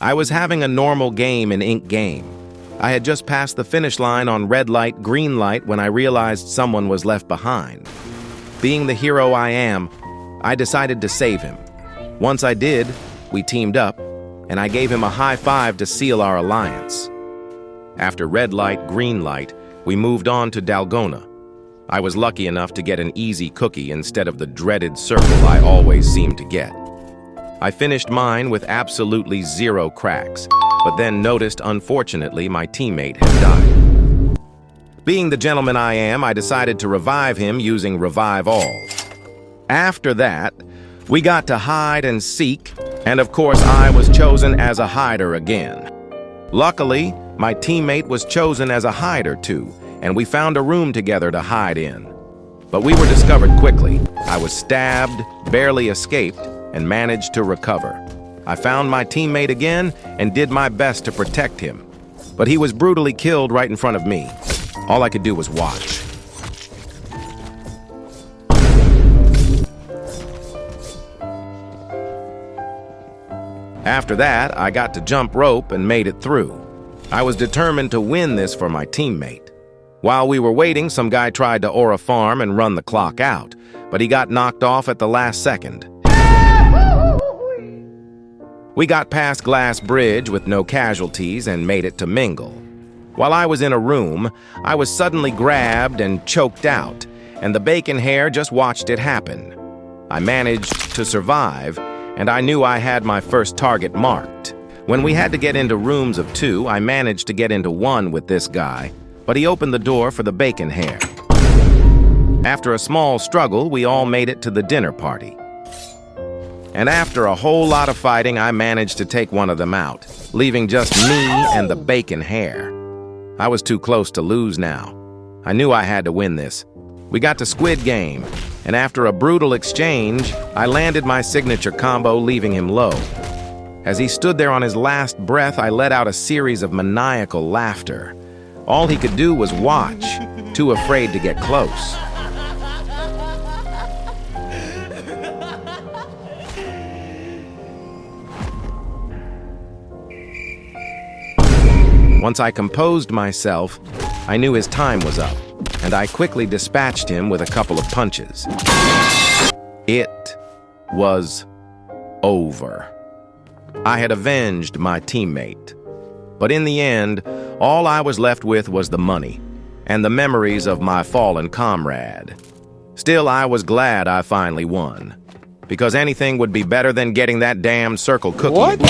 I was having a normal game in Ink Game. I had just passed the finish line on red light, green light when I realized someone was left behind. Being the hero I am, I decided to save him. Once I did, we teamed up, and I gave him a high five to seal our alliance. After red light, green light, we moved on to Dalgona. I was lucky enough to get an easy cookie instead of the dreaded circle I always seemed to get. I finished mine with absolutely zero cracks, but then noticed, unfortunately, my teammate had died. Being the gentleman I am, I decided to revive him using Revive All. After that, we got to hide and seek, and of course I was chosen as a hider again. Luckily, my teammate was chosen as a hider too, and we found a room together to hide in. But we were discovered quickly. I was stabbed, barely escaped, and managed to recover. I found my teammate again and did my best to protect him. But he was brutally killed right in front of me. All I could do was watch. After that, I got to jump rope and made it through. I was determined to win this for my teammate. While we were waiting, some guy tried to Aura farm and run the clock out, but he got knocked off at the last second. We got past Glass Bridge with no casualties and made it to Mingle. While I was in a room, I was suddenly grabbed and choked out, and the bacon hair just watched it happen. I managed to survive, and I knew I had my first target marked. When we had to get into rooms of 2, I managed to get into one with this guy, but he opened the door for the bacon hair. After a small struggle, we all made it to the dinner party. And after a whole lot of fighting, I managed to take one of them out, leaving just me and the bacon hair. I was too close to lose now. I knew I had to win this. We got to Squid Game, and after a brutal exchange, I landed my signature combo, leaving him low. As he stood there on his last breath, I let out a series of maniacal laughter. All he could do was watch, too afraid to get close. Once I composed myself, I knew his time was up, and I quickly dispatched him with a couple of punches. It was over. I had avenged my teammate. But in the end, all I was left with was the money and the memories of my fallen comrade. Still, I was glad I finally won, because anything would be better than getting that damn circle cookie. What?